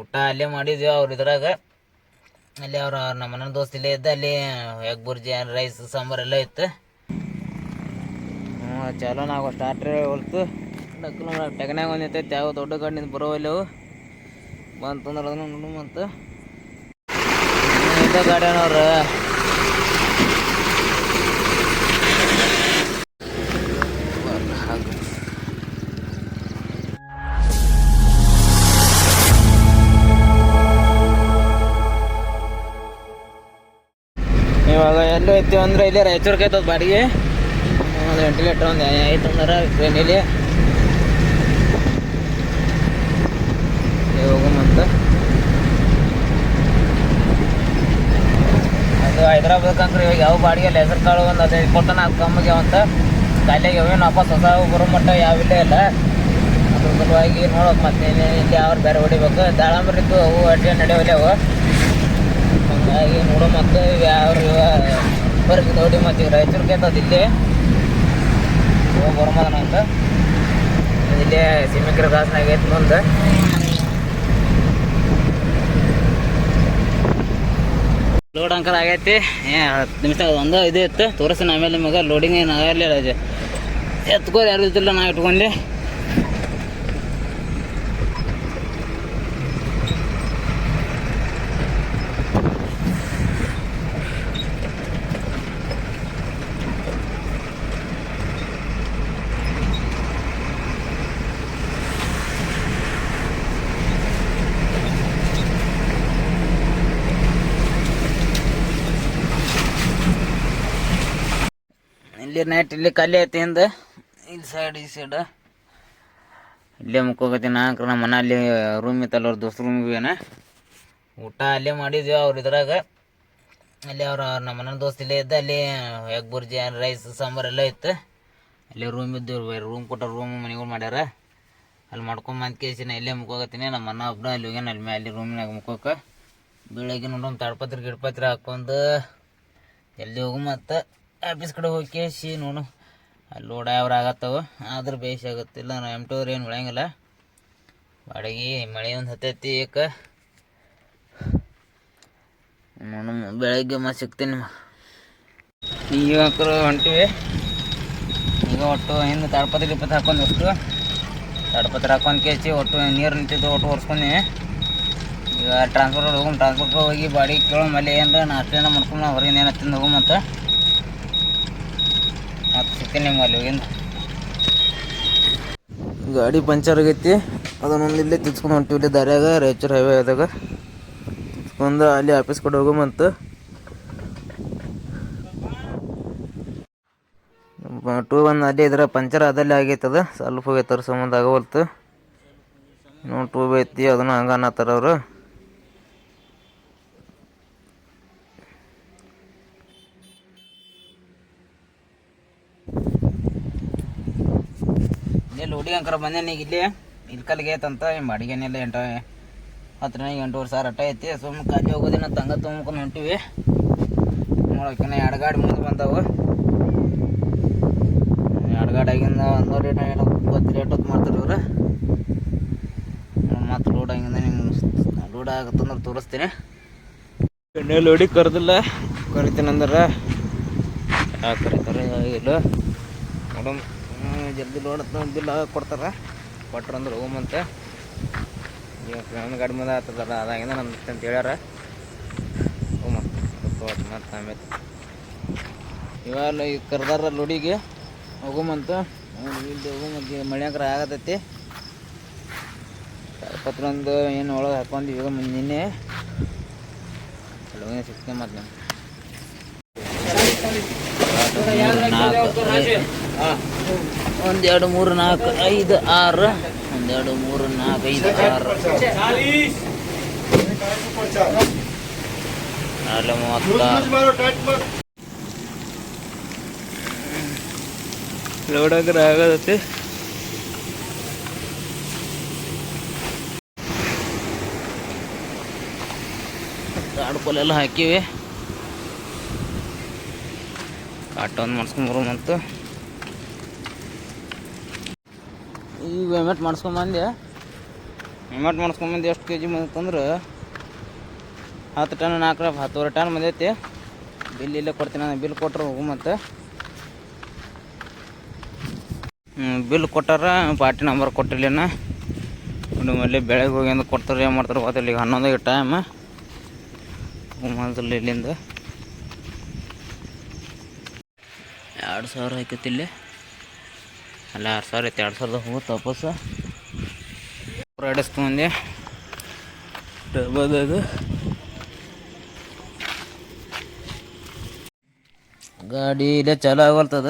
ಊಟ ಅಲ್ಲೇ ಮಾಡಿದ್ವಿ ಅವ್ರ ಇದ್ರಾಗ. ಅಲ್ಲಿ ಅವ್ರ ನಮ್ಮ ಮನ ದೋಸ್ತ್ ಇಲ್ಲೇ ಇದ್ದ. ಅಲ್ಲಿ ಎಗ್ ಬುರ್ಜಿ ರೈಸ್ ಸಾಂಬಾರು ಎಲ್ಲ ಇತ್ತು. ಚಲೋ ನಾವು ಸ್ಟಾರ್ಟ್ರೇ ಹೊಲ್ತು ಟೆಗನ್ಯಾಗ ಒಂದೈತೆ ಯಾವ ದೊಡ್ಡ ಗಾಡಿನಿಂದ ಬರೋವಲ್ಲಿ ಅವು ಬಂತಂದ್ರೆ ಅದನ್ನು ನೋಡು. ಮತ್ತು ಗಾಡಿಯವ್ರು ಇವಾಗ ಎಲ್ಲೂ ಐತಿ ಅಂದ್ರೆ ಇಲ್ಲಿ ರಾಯಚೂರ್ಗೆ ಐತದ ಬಾಡಿಗೆ. ಒಂದು ವೆಂಟಿಲೇಟರ್ ಒಂದು ಐತೆ ಅಂದ್ರೆ ಟ್ರೈನಲ್ಲಿ ಹೋಗಂತ. ಅದು ಹೈದ್ರಾಬಾದ್ ಅಂಕ್ರೆ ಇವಾಗ ಯಾವ ಬಾಡಿಗೆ ಇಲ್ಲ. ಹೆಸರು ಕಾಳು ಒಂದು 15 ಕೊಡ್ತಾನೆ ಅದು ಕಮ್ಮಿಗೆ ಅಂತ ಕಾಯಿಲೆಗೆ ಅವೇನು ವಾಪಸ್ ಹೊಸ ಬರೋ ಮಟ್ಟ ಯಾವಿಲ್ಲೇ ಇಲ್ಲ. ಅದ್ರ ಸಲುವಾಗಿ ನೋಡೋಕೆ ಮತ್ತೆ ಇಲ್ಲಿ ಯಾವ್ರು ಬೇರೆ ಹೊಡಿಬೇಕು. ದಾಳಂಬರಿದ್ದು ಅವು ಅಡ್ಡಿ ನಡೆಯವಲ್ಲ ಅವು. ಹಾಗಾಗಿ ನೋಡೋ ಮತ್ತು ಯಾವ ಹೊರಗೆ ನೋಡಿ ಮತ್ತು ಈಗ ರಾಯಚೂರ್ಗೆ ಅಂತದ್ದು ಇಲ್ಲಿ ಬರಮದನ ಅಂತ ಇಲ್ಲೇ ಸಿಮಿಕ್ರ ಗಾಸ್ನಾಗ ಐತೆ ಮುಂದೆ. ಲೋಡ್ ಅಂಕರ್ ಆಗೈತಿ. 10 ನಿಮಿಷ ಒಂದು ಇದು ಇತ್ತು ತೋರಿಸ್ತೀನಿ. ಆಮೇಲೆ ನಿಮಗೆ ಲೋಡಿಂಗ್ ಏನು ಆಗಲಿಲ್ಲ. ಎತ್ಕೋರು ಯಾರು ಇದ್ದಿಲ್ಲ, ನಾವು ಇಟ್ಕೊಂಡು ಇಲ್ಲಿ ನೈಟ್ ಇಲ್ಲಿ ಖಾಲಿ ಐತಿ. ಹಿಂದೆ ಇಲ್ಲಿ ಸೈಡ್ ಈ ಸೈಡ್ ಇಲ್ಲೇ ಮುಕ್ಕೋಗತ್ತೀನಿ. ನಮ್ಮ ಮನೆ ಅಲ್ಲಿ ರೂಮ್ ಇತ್ತಲ್ಲ ಅವ್ರ ದೋಸ್ತ ರೂಮಿಗೆ ಏನ ಊಟ ಅಲ್ಲೇ ಮಾಡಿದ್ವಿ ಅವ್ರ ಇದ್ರಾಗ. ಅಲ್ಲಿ ಅವ್ರ ನಮ್ಮ ಮನ ದೋಸ್ತ್ ಇಲ್ಲೇ ಇದ್ದ. ಅಲ್ಲಿ ಎಗ್ ಬುರ್ಜಿ ರೈಸ್ ಸಾಂಬಾರು ಎಲ್ಲ ಇತ್ತು. ಅಲ್ಲಿ ರೂಮ್ ಇದ್ದು ರೂಮ್ ಕೊಟ್ಟಾರ. ರೂಮ್ ಮನೆಗಳು ಮಾಡ್ಯಾರ. ಅಲ್ಲಿ ಮಾಡ್ಕೊಂಬಂದು ಕೇಸಿನ ಇಲ್ಲೇ ಮುಕ್ಕೋಗತ್ತೀನಿ. ನಮ್ಮ ಮನ ಒಬ್ಬನ ಅಲ್ಲಿ ಹೋಗ್ಯಾನ ಅಲ್ಲಿ ರೂಮಿನಾಗ ಮುಕ್ಕೋಕೆ. ಬೆಳಗ್ಗೆ ನೋಡೋಣ ತಾಡ್ಪತ್ರಿ ಗಿಡಪತ್ರಿ ಹಾಕ್ಕೊಂಡು ಎಲ್ಲಿ ಹೋಗು. ಮತ್ತು ಆಫೀಸ್ ಕಡೆ ಹೋಗಿ ಕೇಸಿ ನೋಡು ಅಲ್ಲಿ ಲೋಡ್ ಯಾವ್ರು ಆಗತ್ತವ. ಆದ್ರೆ ಬೇಸಿ ಆಗುತ್ತಿಲ್ಲ. ನಾವು M2 ಏನು ಉಳಿಯಂಗಿಲ್ಲ. ಬಾಡಿಗೆ ಮಳೆ ಒಂದು ಹತ್ತೈತಿ. ಏಕ ನೋಡು ಬೆಳಗ್ಗೆ ಮತ್ತೆ ಸಿಗ್ತೀನಿ. ಈಗ ಹೊಂಟಿವಿ. ಈಗ ಒಟ್ಟು ಹಿಂದೆ ತಾಡ್ಪತ್ರಿ ಗಿಡಪತ್ರಿ ಹಾಕೊಂಡು ಅಷ್ಟು ತಾಡ್ಪತ್ರಿ ಹಾಕೊಂಡು ಕೇಸಿ ಒಟ್ಟು ನೀರು ನಿಂತಿದ್ದು ಒಟ್ಟು ಒರೆಸ್ಕೊಂಡು ಈಗ ಟ್ರಾನ್ಸ್ಫರ್ ಟ್ರಾನ್ಸ್ಫರ್ಗೆ ಹೋಗಿ ಬಾಡಿಗೆ ಕೇಳೋ ಮಲ್ಲಿ ಏನಾರ ನಾಷ್ಟೇನ ಮಾಡ್ಕೊಂಡು ನಾವು ಹೊರಗಿನ ಏನು ತಿಂದು ಹೋಗಂತ ಮತ್ತೆ ಸಿಗ್ತೀನಿ ನಿಮ್ಗೆ ಅಲ್ಲಿ ಹೋಗಿಂದ. ಗಾಡಿ ಪಂಚರ್ ಆಗೈತಿ. ಅದನ್ನೊಂದು ಇಲ್ಲೇ ತಿಳ್ಸ್ಕೊಂಡು ಹೊಂಟಿವಿ. ಇಲ್ಲಿ ದಾರ್ಯಾಗ ರಾಯಚೂರು ಹೈವೇ ಆದಾಗ ತಿಳ್ಸ್ಕೊಂಡು ಅಲ್ಲಿ ಆಫೀಸ್ ಕಡೆ ಹೋಗಂತ. 2 ಅಲ್ಲೇ ಇದ್ರೆ ಪಂಚರ್ ಅದಲ್ಲೇ ಆಗೈತದ. ಸ್ವಲ್ಪ ಹೋಗೈತರ ಸಂಬಂಧ ಆಗವಲ್ತು. ಇನ್ನೊಂದು 2 ಐತಿ. ಅದನ್ನು ಹಂಗೆ ಅನ್ನತ್ತಾರ ಅವರು. ಇಲ್ಲೇ ಲೋಡಿಗೆ ಅಂಕರ ಬಂದೇನೆ. ಈಗ ಇಲ್ಲಿ ಕಲ್ಲಿಗೆ ಐತಂತ ಬಾಡಿಗೆನೆಲ್ಲ 8-8 ಸಾವಿರ ಅಟ್ಟ ಐತಿ. ಸುಮ್ಮನೆ ಖಾಲಿ ಹೋಗೋದಿನ ತಂಗ ತೊಗೊಂಡ್ಕೊಂಡು ಹೊಂಟಿವಿ. ನೋಡೋಕಿನ್ನ 2 ಗಾಡಿ ಮುಂದೆ ಬಂದವು. 2 ಗಾಡಿ ಆಗಿಂದ 100 ರೇಟ್ ಮಾಡ್ತಾರೆ ಇವ್ರು. ಮತ್ತು ಲೋಡ್ ಆಗಿಂದ ನಿಮ್ಗೆ ಲೋಡ್ ಆಗುತ್ತಂದ್ರೆ ತೋರಿಸ್ತೀನಿ. ಎಣ್ಣೆ ಲೋಡಿಗೆ ಕರೆದಿಲ್ಲ. ಕರಿತೀನಿ ಅಂದ್ರೆ ಯಾಕೆ ಕರೀತಾರೆ ಇಲ್ಲ ನೋಡೋಣ. ಜಲ್ದಿ ಲೋಡ್ ಬಿಲ್ ಕೊಡ್ತಾರೆ. ಕೊಟ್ರು ಅಂದ್ರೆ ಹೋಗಂತೆ. ಈಗ ನನ್ನ ಗಾಡಿ ಮುಂದೆ ಆಗ್ತದಲ್ಲ ಅದಾಗಿಂದ ನನ್ನ ಅಂತ ಹೇಳ್ಯಾರ. ಮತ್ತು ಆಮೇಲೆ ಇವಾಗ ಈಗ ಕರೆದಾರ ಲೋಡಿಗೆ ಹೋಗಂತ. ಇಲ್ಲಿ ಹೋಗಂತ ಮಳೆಂಕರ ಆಗತೈತಿ. ತಾಡ್ಪತ್ರಿ ಏನು ಒಳಗೆ ಹಾಕೊಂಡು ಇವಾಗ ನಿನ್ನೆ ಅಲ್ಲಿ ಸಿಗ್ತೀನಿ. ಮತ್ತು ನಾನು 1 2 3 4 5 6 1 2 3 4 5 6 ಲೋಡ್ ಆಗರ ಆಗತ್ತೆ. ತಾಡ್ಕೊಲೆಲ್ಲ ಹಾಕಿವಿ. ಕಾಟನ್ ಮಾಡಿಸ್ಕೊಂಬರೋಮಂತು. ಈಗ ಪೇಮೆಂಟ್ ಮಾಡಿಸ್ಕೊಂಬಂದೆ. ಪೇಮೆಂಟ್ ಮಾಡಿಸ್ಕೊಂಬಂದು ಎಷ್ಟು ಕೆ ಜಿ ಬಂತಂದ್ರೆ 10 ಟನ್ 10.5 ಟನ್ ಬಂದೈತಿ. ಬಿಲ್ ಇಲ್ಲೇ ಕೊಡ್ತೀನಿ, ನಾನು ಬಿಲ್ ಕೊಟ್ಟರು ಹೋಗು ಮತ್ತು ಬಿಲ್ ಕೊಟ್ಟಾರ, ಪಾರ್ಟಿ ನಂಬರ್ ಕೊಟ್ಟಿಲ್ಲೇನ. ಅಲ್ಲಿ ಬೆಳಗ್ಗೆ ಹೋಗಿ ಅಂತ ಕೊಡ್ತಾರೆ, ಏನು ಮಾಡ್ತಾರೆ ಗೊತ್ತಿಲ್ಲ. ಈಗ 11 ಟೈಮ್ ಹೋಮಲ್ಲಿ ಇಲ್ಲಿಂದ 2,000 ಆಯ್ತೈತಿ ಇಲ್ಲಿ. ಅಲ್ಲ 2,000 ಐತಿ, 2,000 ಹೋಗುತ್ತೆ ವಾಪಸ್ಸು. ಹೊಡಿಸ್ಕೊಂಡೆ ಡಬ್ಬದು ಗಾಡಿ ಇಲ್ಲೇ ಚಾಲು ಆಗಲ್ತದ.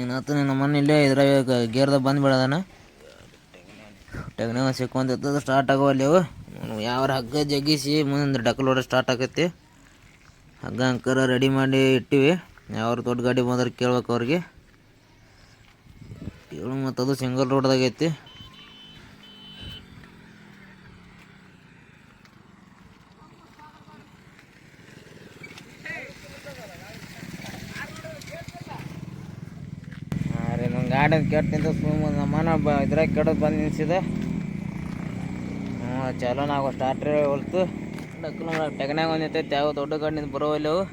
ಏನಾಯ್ತು ನಿನ್ನ ಮನೆ ಇಲ್ಲೇ ಇದ್ರಾಗ ಗೇರ್ದಾಗ ಬಂದು ಬಿಡೋದಾನ. ಟೆಗ್ನಾಗ ಸಿಕ್ಕೊಂತಿರ್ತದೆ, ಸ್ಟಾರ್ಟ್ ಆಗೋವಲ್ಲಿ ಅವು. ಯಾವ ಹಗ್ಗ ಜಗ್ಗಿಸಿ ಮುಂದೆ ಡಕ್ಕಲ್ ಹೊಡೆ ಸ್ಟಾರ್ಟ್ ಆಗೈತಿ. ಹಗ್ಗ ಅಂಕರ ರೆಡಿ ಮಾಡಿ ಇಟ್ಟಿವಿ. ಯಾವ ದೊಡ್ಡ ಗಾಡಿ ಬಂದ್ರೆ ಕೇಳ್ಬೇಕು ಅವ್ರಿಗೆ. ಕೇಳು ಮತ್ತು ಅದು ಸಿಂಗಲ್ ರೋಡ್ದಾಗೈತಿ. ರೀ ನಮ್ಮ ಗಾಡಿ ಕೆಟ್ಟು ನಿಂತ ನಮ್ಮನ ಇದ್ರಾಗ ಕೆಡೋದು ಬಂದು ನಿಲ್ಸಿದೆ. ಚಲೋ ನಾವು ಸ್ಟಾರ್ಟ್ರೇ ಹೊಲ್ತು ಡಕ್ಕಲ್ ಟೆಗನ್ಯಾಗ ಒಂದು ನಿಂತೈತಿ. ಯಾವ ದೊಡ್ಡ ಗಾಡಿ ನಿಂತು ಬರೋವಲ್ಲಿ ಅವು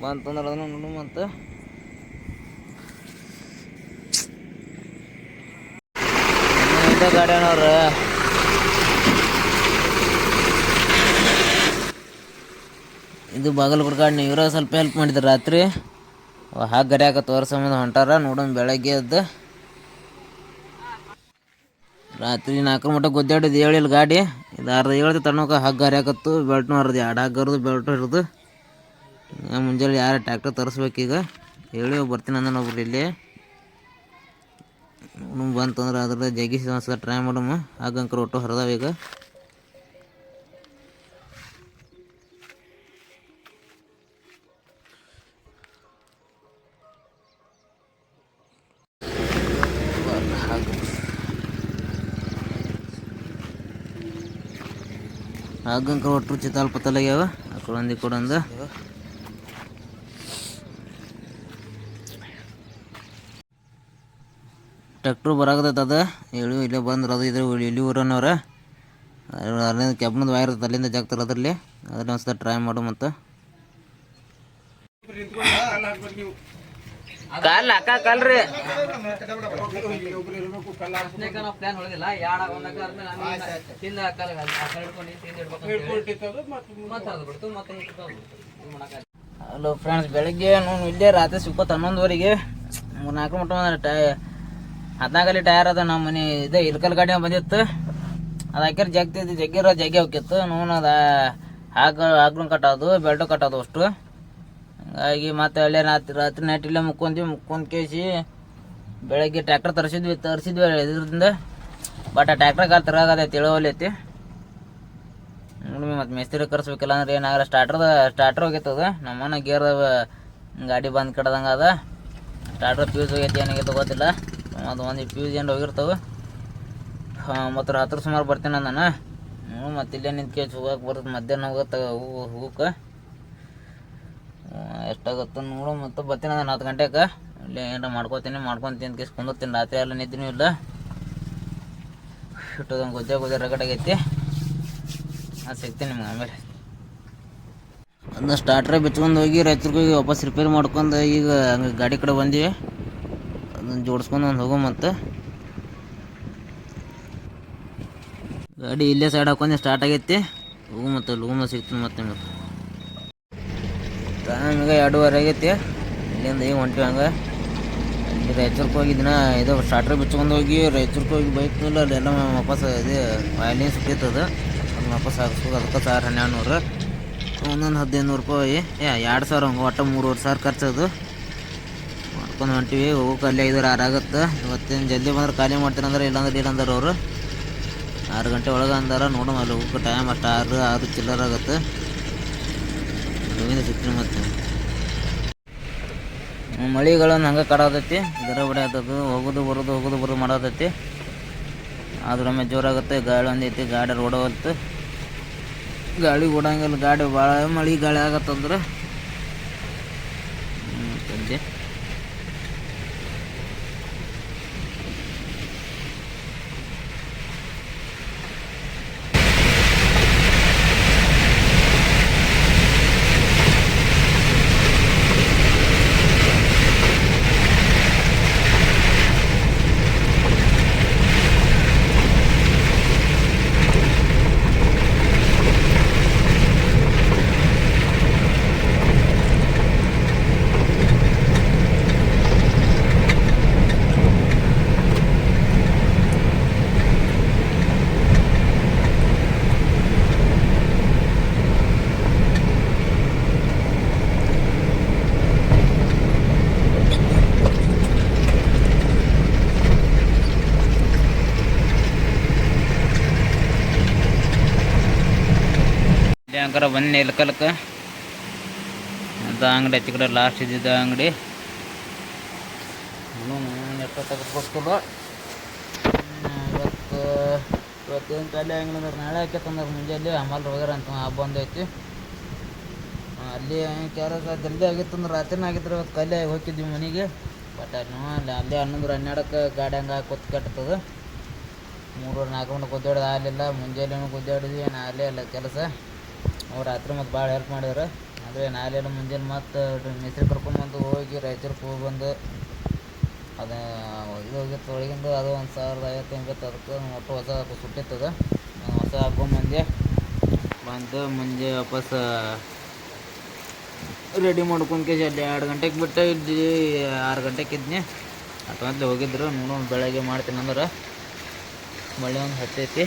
ಬಂತಂದ್ರೆ ಅದನ್ನು ನೋಡು. ಮತ್ತು ಗಾಡಿ ಅನ್ನೋರು ಇದು ಬಾಗಲಕೋಟೆ ಗಾಡಿ ಇವರ ಸ್ವಲ್ಪ ಹೆಲ್ಪ್ ಮಾಡಿದ್ರು. ರಾತ್ರಿ ಹಾಗೆ ಗರಿಯಾಕ ತೋರ್ಸಂಬಂದು ಹೊಂಟಾರ. ನೋಡೋಣ ಬೆಳಗ್ಗೆ ಎದ್ದು ರಾತ್ರಿ 4 ಮಟ್ಟ ಗುದ್ದಾಡಿದ್ದು ಹೇಳಿಲ್ಲ ಗಾಡಿ. ಇದು ಅರ್ಧ ಹೇಳ್ದು ತಣ್ಣಕ ಹಗ್ಗ ಹರಿಯಾಕತ್ತು. ಬೆಲ್ಟ್ನೂ ಹರಿದು 2 ಹಗ್ಗ ಹರಿದು ಬೆಲ್ಟು ಹಿಡಿದು ಮುಂಜಾನೆ ಯಾರು ಟ್ಯಾಕ್ಟರ್ ತರಿಸ್ಬೇಕೀಗ ಹೇಳಿ ಬರ್ತೀನಿ ಅಂದನು ಒಬ್ರು ಇಲ್ಲಿ. ಬಂತಂದ್ರೆ ಅದ್ರದ್ದು ಜಗ್ಗಿಸಿ ಒಂದ್ಸಲ ಟ್ರೈ ಮಾಡಮ್ಮ. ಹಾಗಂಕರ್ ಒಟ್ಟು ಹರಿದಾವ ಈಗ. ಹಾಗಂಕರ್ ಒಟ್ಟು ಚಿತ್ತಾಲ್ ಪತ್ತಲಾಗ್ಯಾವ. ಆ ಕಡೆ ಕೊಡಂದ ಟ್ಯಾಕ್ಟ್ರು ಬರಾಕತೈತೆ. ಅದು ಹೇಳಿ ಇಲ್ಲೇ ಬಂದ್ರೆ ಅದು ಇದ್ರೆ ಇಲ್ಲಿ ಊರನ್ನವ್ರ ಅಲ್ಲಿಂದ ಕೆಬ್ಬನದ ವೈರ್ ಇರ್ತದೆ, ಅಲ್ಲಿಂದ ಜಾಗ್ತಾರೆ ಅದರಲ್ಲಿ. ಅದನ್ನ ಒಂದ್ಸಲ ಟ್ರೈ ಮಾಡು. ಮತ್ತು ಕಾಲ್ ಅಕ್ಕ ಕಲ್ರಿ ಹಲೋ ಫ್ರೆಂಡ್ಸ್, ಬೆಳಗ್ಗೆ ನಾನು ಇಲ್ಲೇ ರಾತ್ರಿ 11:11ವರೆಗೆ 3-4 ಮಟ್ಟ 14 ಟೈರ್ ಅದ. ನಮ್ಮ ಮನೆ ಇದೆ ಇಲ್ಕಲ್ ಗಾಡಿ ಬಂದಿತ್ತು. ಅದು ಹಾಕ್ಯಾರ ಜಗ್ತಿದ್ದು ಜಗ್ಗಿ ಹೋಗಿತ್ತು. ನೋನು ಅದು ಹಾಗ್ಲು ಕಟ್ಟೋದು ಬೆಲ್ಟು ಕಟ್ಟೋದು ಅಷ್ಟು. ಹಂಗಾಗಿ ಮತ್ತೆ ಅಲ್ಲೇ ರಾತ್ರಿ ನೈಟ್ ಇಲ್ಲೇ ಮುಕ್ಕೊಂಡ್ ಕೇಸಿ ಬೆಳಗ್ಗೆ ಟ್ರ್ಯಾಕ್ಟರ್ ತರಿಸಿದ್ವಿ ಇದರಿಂದ. ಬಟ್ ಆ ಟ್ರ್ಯಾಕ್ಟರ್ ಕಾಲು ತರಗಾಗೈತಿ, ತಿಳವಲ್ಲೈತಿ. ನೋಡಿ ಮತ್ತು ಮೇಸ್ತ್ರಿ ಕರ್ಸ್ಬೇಕಿಲ್ಲ ಅಂದ್ರೆ ಏನಾಗಲ್ಲ. ಸ್ಟಾರ್ಟರ್ ಹೋಗೈತದ. ನಮ್ಮನ್ನ ಗೇರ್ ಗಾಡಿ ಬಂದು ಕಡ್ದಂಗೆ ಅದ. ಸ್ಟಾರ್ಟರ್ ಫ್ಯೂಸ್ ಹೋಗೈತಿ, ಏನಾಗೈತೆ ಗೊತ್ತಿಲ್ಲ. ಅದು ಒಂದು ಫ್ಯೂಸ್ ಏನು ಹೋಗಿರ್ತವೆ. ಮತ್ತು ರಾತ್ರಿ ಸುಮಾರು ಬರ್ತೀನಿ ನಾನು. ಮತ್ತು ಇಲ್ಲೇ ನಿಂತು ಕೇಸ್ ಹೋಗಕ್ಕೆ ಬರುತ್ತೆ. ಮಧ್ಯಾಹ್ನ ಹೋಗುತ್ತೆ ಹೋಗಕ್ಕೆ ಎಷ್ಟಾಗುತ್ತೆ ನೋಡು. ಮತ್ತು ಬರ್ತೀನಿ ನಾನು 10 ಗಂಟೆಗೆ. ಇಲ್ಲೇ ಏನಾರ ಮಾಡ್ಕೊತೀನಿ ತಿಂದು ಕೇಸ್ ಕುಂದಿರ್ತೀನಿ. ರಾತ್ರಿ ಎಲ್ಲ ನಿದ್ದಿನೂ ಇಲ್ಲ. ಇಟ್ಟೋದಂಗೆ ಗುದ್ದೆ ರಗಡಾಗೈತಿ. ಅದು ಸಿಗ್ತೀನಿ ನಿಮ್ಗೆ ಆಮೇಲೆ. ಅದನ್ನ ಸ್ಟಾರ್ಟ್ರೇ ಬಿಚ್ಕೊಂಡು ಹೋಗಿ ರಾಯಚೂರಿಗೆ ಹೋಗಿ ವಾಪಸ್ ರಿಪೇರಿ ಮಾಡ್ಕೊಂಡು ಈಗ ಹಂಗೆ ಗಾಡಿ ಕಡೆ ಬಂದೀವಿ. ಅದನ್ನು ಜೋಡಿಸ್ಕೊಂಡು ಹೋಗೋ. ಮತ್ತು ಗಾಡಿ ಇಲ್ಲೇ ಸೈಡ್ ಹಾಕೊಂಡು ಸ್ಟಾರ್ಟ್ ಆಗೈತಿ. ಹೋಗು ಮತ್ತು ಲೂಮ್ನ ಸಿಗ್ತೀನಿ ಮತ್ತೆ ನಿಮಗೆ. ಟೈಮ್ ಈಗ 2:30 ಆಗೈತಿ. ಇಲ್ಲಿಂದ ಈಗ ಹೊಂಟಿವಿ ಹಂಗೆ. ಇಲ್ಲಿ ರಾಯಚೂರ್ಗೆ ಹೋಗಿದ್ದಿನ ಇದು ಸ್ಟಾರ್ಟ್ರ್ ಬಿಚ್ಕೊಂಡು ಹೋಗಿ ರಾಯಚೂರ್ಗೆ ಹೋಗಿ ಬೈಕ್ ಇಲ್ಲ ಅಲ್ಲೆಲ್ಲ ವಾಪಸ್ ಇದು ಆಯಿಲಿನ ಸುಟ್ಟಿತ್ತದ. ಅದು ವಾಪಸ್ ಹಾಕಿಸ್ಬೇಕು. ಅದಕ್ಕೆ 1,1200 ಒಂದೊಂದು 1,500 ರೂಪಾಯಿ 2,000 ಹಂಗೆ ಒಟ್ಟು 3,500 ಖರ್ಚದು ಮಾಡ್ಕೊಂಡು ಹೊಂಟಿವಿ. ಹೋಗೋಕೆ ಅಲ್ಲೇ 5-6 ಆಗುತ್ತೆ. ಇವತ್ತೇನು ಜಲ್ದಿ ಬಂದ್ರೆ ಖಾಲಿ ಮಾಡ್ತೀನಿ ಅಂದ್ರೆ ಇಲ್ಲಂದ್ರೆ ಅವರು 6 ಗಂಟೆ ಒಳಗೆ ಅಂದಾರ. ನೋಡೋಣ ಅಲ್ಲಿ ಹೋಗೋಕೆ ಟೈಮ್ ಅಷ್ಟು 6 ಚಿಲ್ಲರ್ ಆಗುತ್ತೆ. ಸಿಗ್ತೀನಿ ಮತ್ತೆ. ಮಳೆಗಳನ್ನು ಹಂಗೆ ಕಡಾತೈತಿ. ಇದರ ಬಡಿ ಆಗ್ತದೆ. ಹೋಗೋದು ಬರೋದು ಮಾಡತೈತಿ. ಆದ್ರೊಮ್ಮೆ ಜೋರಾಗುತ್ತೆ. ಗಾಳಿ ಒಂದೈತಿ. ಗಾಡಿ ಓಡೋವಲ್ತು. ಗಾಳಿ ಓಡಂಗಿಲ್ಲ. ಗಾಡಿ ಭಾಳ ಮಳೆ ಗಾಳಿ ಆಗತ್ತಂದ್ರೆ ತಂದೆ ಅಂಕರ ಬನ್ನಿ ಇಲ್ಕಲ್ಕ ಅಂತ ಅಂಗಡಿ ಹಚ್ಚಿ ಕಡೆ ಲಾಸ್ಟ್ ಇದ್ದಿದ್ದ ಅಂಗಡಿ ಎಷ್ಟೊತ್ತಾಗ ಗೊತ್ತಿಲ್ಲ. ಇವತ್ತೇನು ಖಾಲಿ ಆಗಿಲ್ಲ ನಾಳೆ ಹಾಕೈತಂದ್ರೆ ಮುಂಜಾನೆ ಆಮೇಲೆ ಹೋಗ್ಯಾರ ಅಂತ ಹಬ್ಬ ಬಂದೈತಿ. ಅಲ್ಲಿ ಕೆಲಸ ಜಲ್ದಿ ಆಗಿತ್ತಂದ್ರೆ ರಾತ್ರಿನ ಆಗಿದ್ರೆ ಇವತ್ತು ಖಾಲಿ ಆಗಿ ಹೋಗಿದ್ವಿ ಮನೆಗೆ. ಬಟ್ ಅಲ್ಲಿ 11:12ಕ್ಕೆ ಗಾಡಿ ಹಂಗೆ ಹಾಕಿ ಕಟ್ತದೆ. 3-4 ಗಂಟೆ ಕುದ್ದಾಡೋದು ಆಗಲಿಲ್ಲ. ಮುಂಜಾನೆ ಕುದ್ದಾಡಿದ್ವಿ, ಏನು ಆಗಲೇ ಇಲ್ಲ ಕೆಲಸ. ಅವ್ರು ರಾತ್ರಿ ಮತ್ತು ಭಾಳ ಹೆಲ್ಪ್ ಮಾಡಿದ್ರು. ಆದರೆ ನಾಳೆಲ್ಲ ಮುಂಜಾನೆ ಮತ್ತು ಮಿಸ್ತ್ರಿ ಕರ್ಕೊಂಬಂದು ಹೋಗಿ ರಾಯಚೂರಿಗೆ ಹೋಗಿ ಬಂದು ಅದು ಇದು ಹೋಗಿತ್ತು ಒಳಗಿಂದು. ಅದು 1,050 ಎಂಬತ್ತು ಅದಕ್ಕೆ ಒಟ್ಟು ಹೊಸ ಸುಟ್ಟಿತ್ತದ. ಹೊಸ ಹಾಕ್ಕೊಂಬಂದೆ ಬಂದು ಮುಂಜೆ ವಾಪಸ್ ರೆಡಿ ಮಾಡ್ಕೊಂಡು ಅಲ್ಲಿ 2 ಗಂಟೆಗೆ ಬಿಟ್ಟು ಇಲ್ಲಿ 6 ಗಂಟೆಗೆ ಇದ್ನಿ. ಅಥವಾ ಹೋಗಿದ್ರು ನೋಡೋಣ ಬೆಳಗ್ಗೆ ಮಾಡ್ತೀನಿ ಅಂದ್ರೆ ಮಳೆ ಒಂದು ಹತ್ತೈತಿ.